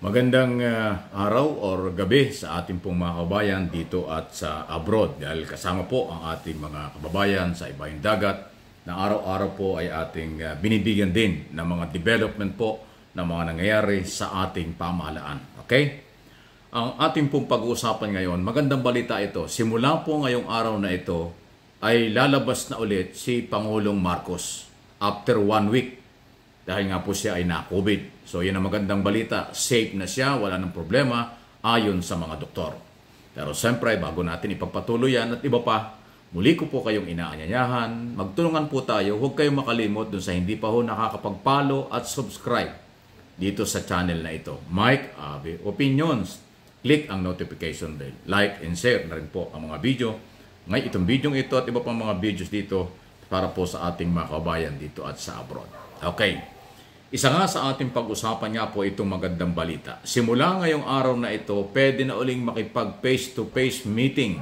Magandang araw or gabi sa ating pong mga kababayan dito at sa abroad dahil kasama po ang ating mga kababayan sa ibaing dagat na araw-araw po ay ating binibigyan din ng mga development po na mga nangyayari sa ating pamahalaan. Okay? Ang ating pong pag-uusapan ngayon, magandang balita ito. Simula po ngayong araw na ito ay lalabas na ulit si Pangulong Marcos after 1 week. Dahil nga po siya ay na-COVID. So yun ang magandang balita. Safe na siya, wala nang problema ayon sa mga doktor. Pero siyempre, bago natin ipagpatuloy yan at iba pa, muli ko po kayong inaanyayahan. Magtulungan po tayo. Huwag kayong makalimot dun sa hindi pa ho nakakapag-follow at subscribe dito sa channel na ito. Mike Abe Opinions. Click ang notification bell. Like and share na rin po ang mga video. Ngayon itong video ito at iba pang mga videos dito para po sa ating mga kabayan dito at sa abroad. Okay. Isa nga sa ating pag-usapan nga po itong magandang balita. Simula ngayong araw na ito, pwede na uling makipag face-to-face meeting.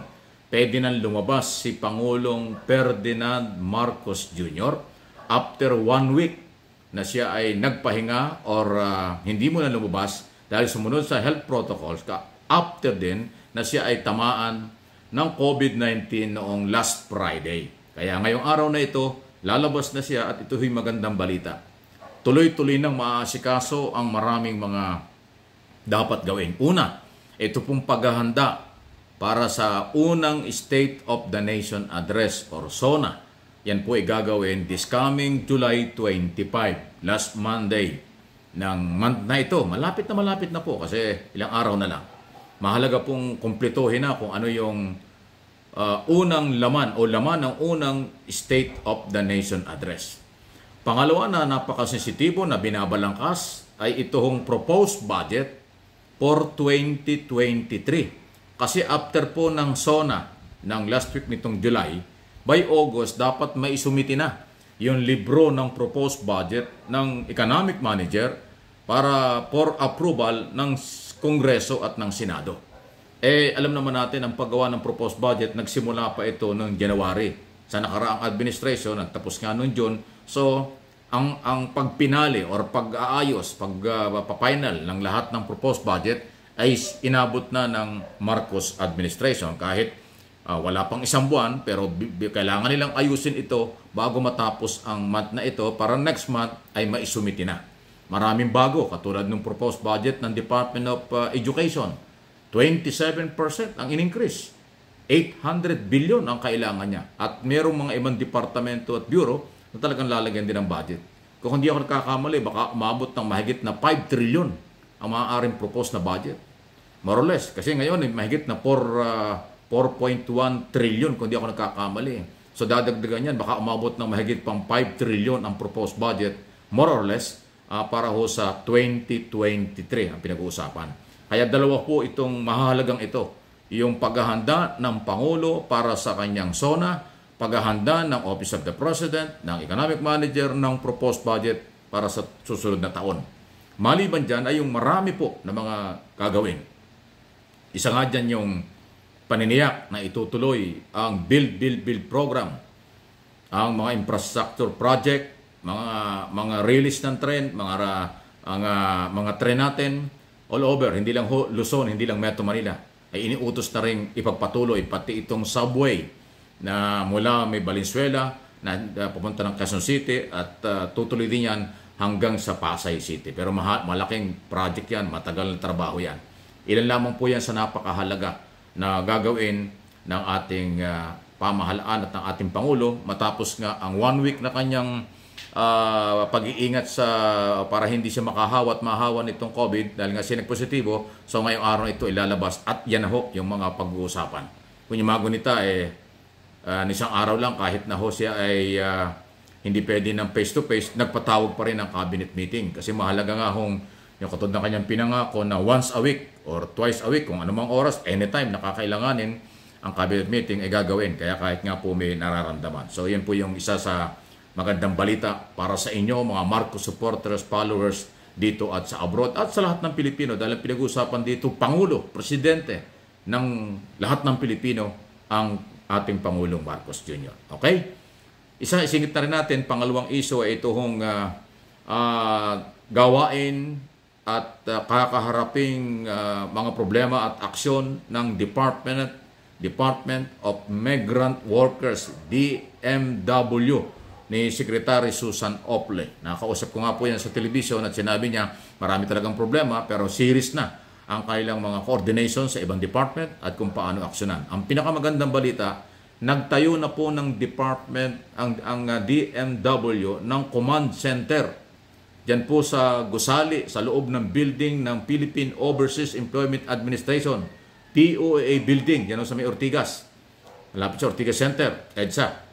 Pwede na lumabas si Pangulong Ferdinand Marcos Jr. after 1 week na siya ay nagpahinga or hindi mo na lumabas dahil sumunod sa health protocols. After din na siya ay tamaan ng COVID-19 noong last Friday. Kaya ngayong araw na ito, lalabas na siya at ito'y magandang balita. Tuloy-tuloy nang maaasikaso ang maraming mga dapat gawin. Una, ito pong paghahanda para sa unang State of the Nation Address or SONA. Yan po ay gagawin this coming July 25, last Monday ng month na ito. Malapit na po kasi ilang araw na lang. Mahalaga pong kumpletuhin na kung ano yung unang laman o laman ng unang State of the Nation Address. Pangalawa na napakasensitibo na binabalangkas ay itong proposed budget for 2023. Kasi after po ng SONA ng last week nitong July, by August dapat maisumiti na yung libro ng proposed budget ng economic manager para for approval ng Kongreso at ng Senado. Alam naman natin ang paggawa ng proposed budget nagsimula pa ito noong January. Sa nakaraang administration, nagtapos nga noong June. So, ang pagpinali or pag-aayos, pag-final ng lahat ng proposed budget ay inabot na ng Marcos administration. Kahit wala pang isang buwan, pero kailangan nilang ayusin ito bago matapos ang month na ito para next month ay maisumiti na. Maraming bago, katulad ng proposed budget ng Department of Education. 27% ang in-increase. 800 billion ang kailangan niya. At mayroong mga ibang departamento at bureau na talagang lalagyan din ng budget. Kung hindi ako nagkakamali, baka umabot ng mahigit na 5 trillion ang maaaring propose na budget. More or less. Kasi ngayon, mahigit na 4.1 trillion kung hindi ako nagkakamali. So dadagdagan yan, baka umabot ng mahigit pang 5 trillion ang proposed budget. More or less, para ho sa 2023 ang pinag-uusapan. Kaya dalawa po itong mahalagang ito. Yung paghahanda ng Pangulo para sa kanyang SONA, paghahanda ng Office of the President, ng Economic Manager, ng proposed budget para sa susunod na taon. Maliban dyan ay yung marami po na mga gagawin. Isa nga dyan yung paniniyak na itutuloy ang Build Program, ang mga infrastructure project, mga release ng tren, mga tren natin all over, hindi lang Luzon, hindi lang Metro Manila, ay iniutos na rin ipagpatuloy pati itong subway na mula may Valenzuela na pupunta ng Quezon City at tutuloy din yan hanggang sa Pasay City. Pero malaking project yan, matagal na trabaho yan. Ilan lamang po yan sa napakahalaga na gagawin ng ating pamahalaan at ng ating Pangulo matapos nga ang 1 week na kanyang pag-iingat para hindi siya makahawa at mahawa nitong COVID dahil nga siya nagpositibo. So ngayong araw ito ilalabas at yan na ho yung mga pag-uusapan. Kung yung mga gunita isang araw lang kahit na ho siya ay hindi pwede ng face-to-face, nagpatawag pa rin ng cabinet meeting. Kasi mahalaga nga yung katulad ng kanyang pinangako na once a week or twice a week, kung anumang oras, anytime nakakailanganin, ang cabinet meeting ay gagawin. Kaya kahit nga po may nararamdaman. So yan po yung isa sa magandang balita para sa inyo, mga Marcos supporters, followers dito at sa abroad at sa lahat ng Pilipino. Dahil pinag-uusapan dito, Pangulo, Presidente ng lahat ng Pilipino, ang ating Pangulong Marcos Jr. Okay? Isingit na rin natin, pangalawang issue ay itong gawain at kakaharaping mga problema at aksyon ng Department of Migrant Workers, DMW, ni Secretary Susan Ople. Nakausap ko nga po yan sa television at sinabi niya marami talagang problema pero serious na ang kailang mga coordination sa ibang department at kung paano aksyonan. Ang pinakamagandang balita, nagtayo na po ng department ang DMW ng command center diyan po sa Gusali, sa loob ng building ng Philippine Overseas Employment Administration, POA building, yan sa may Ortigas. Malapit sa Ortigas Center, EDSA.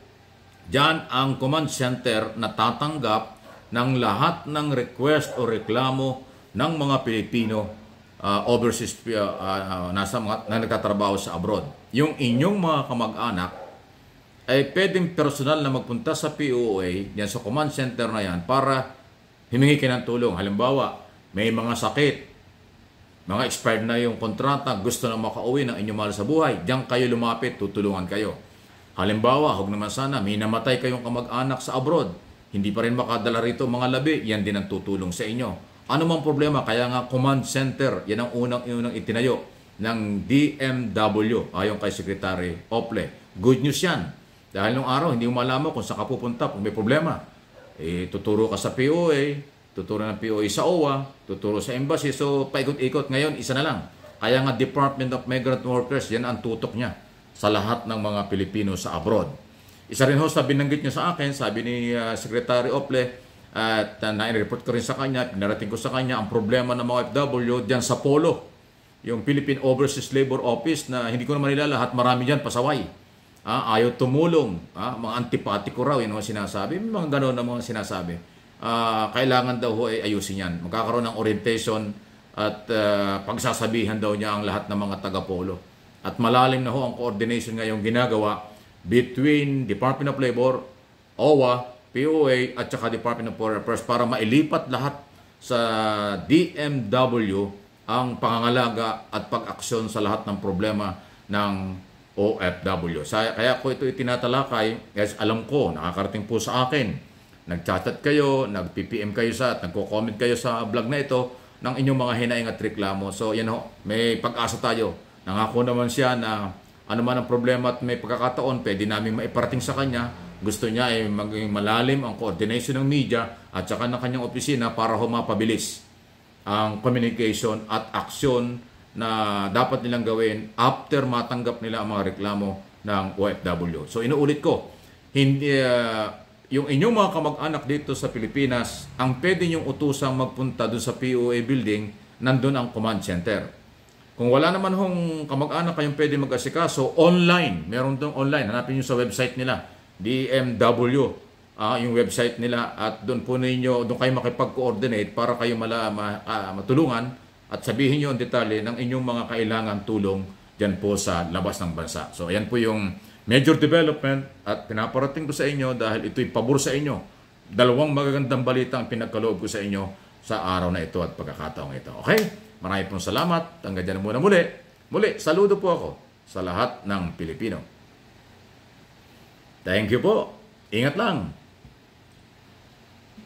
Diyan ang command center na tatanggap ng lahat ng request o reklamo ng mga Pilipino overseas na nagtatrabaho sa abroad. Yung inyong mga kamag-anak ay pwedeng personal na magpunta sa POA, yan sa command center na yan, para himingi kayo ng tulong. Halimbawa, may mga sakit, mga expired na yung kontrata, gusto na makauwi ng inyong mahal sa buhay, diyan kayo lumapit, tutulungan kayo. Halimbawa, huwag naman sana, may namatay kayong kamag-anak sa abroad, hindi pa rin makadala rito mga labi, yan din ang tutulong sa inyo. Ano mang problema, kaya nga command center, yan ang unang itinayo ng DMW, ayon kay Secretary Ople. Good news yan. Dahil nung araw, hindi mo malaman kung saan ka pupunta, kung may problema. Tuturo ka sa POA, tuturo ng POA sa OWA, tuturo sa embassy. So, paikot-ikot. Ngayon, isa na lang. Kaya nga Department of Migrant Workers, yan ang tutok niya sa lahat ng mga Pilipino sa abroad. Isa rin ho sa binanggit niya sa akin, sabi ni Secretary Ople, at na-report ko rin sa kanya, pinarating ko sa kanya ang problema ng mga OFW diyan sa Polo, yung Philippine Overseas Labor Office na hindi ko naman nila lahat, marami diyan pasaway. Ayaw tumulong, mga antipatiko raw, yun ang sinasabi. May mga gano'n na mga sinasabi. Kailangan daw ho ay ayusin yan. Magkakaroon ng orientation at pagsasabihan daw niya ang lahat ng mga taga-polo. At malalim na ho ang coordination ngayong ginagawa between Department of Labor, OWA, POA at saka Department of Foreign Affairs para mailipat lahat sa DMW ang pangangalaga at pag-aksyon sa lahat ng problema ng OFW. Kaya ko ito itinatalakay, guys, alam ko, nakakarating po sa akin. Nag-chat kayo, nag-PPM kayo nagko-comment kayo sa vlog na ito ng inyong mga hinaing at reklamo. So, yan ho, may pag-asa tayo. Nangako naman siya na ano man ang problema at may pagkakataon, pwede namin maiparating sa kanya. Gusto niya ay maging malalim ang coordination ng media at saka ng kanyang opisina para ho mapabilis ang communication at aksyon na dapat nilang gawin after matanggap nila ang mga reklamo ng OFW. So inuulit ko, hindi yung inyong mga kamag-anak dito sa Pilipinas, ang pwede niyong utusang magpunta doon sa POA building, nandun ang command center. Kung wala naman hong kamag-anak kayong pwede mag-asikaso, online, meron doon online, hanapin niyo sa website nila, DMW, yung website nila, at doon po ninyo, doon kayo makipag-coordinate para kayo matulungan at sabihin nyo ang detalye ng inyong mga kailangan tulong dyan po sa labas ng bansa. So, ayan po yung major development at pinaparating ko sa inyo dahil ito'y pabor sa inyo. Dalawang magagandang balita ang pinagkaloob ko sa inyo sa araw na ito at pagkakataong ito. Okay? Maraming pong salamat. Hanggang dyan muna muli. Muli, saludo po ako sa lahat ng Pilipino. Thank you po. Ingat lang.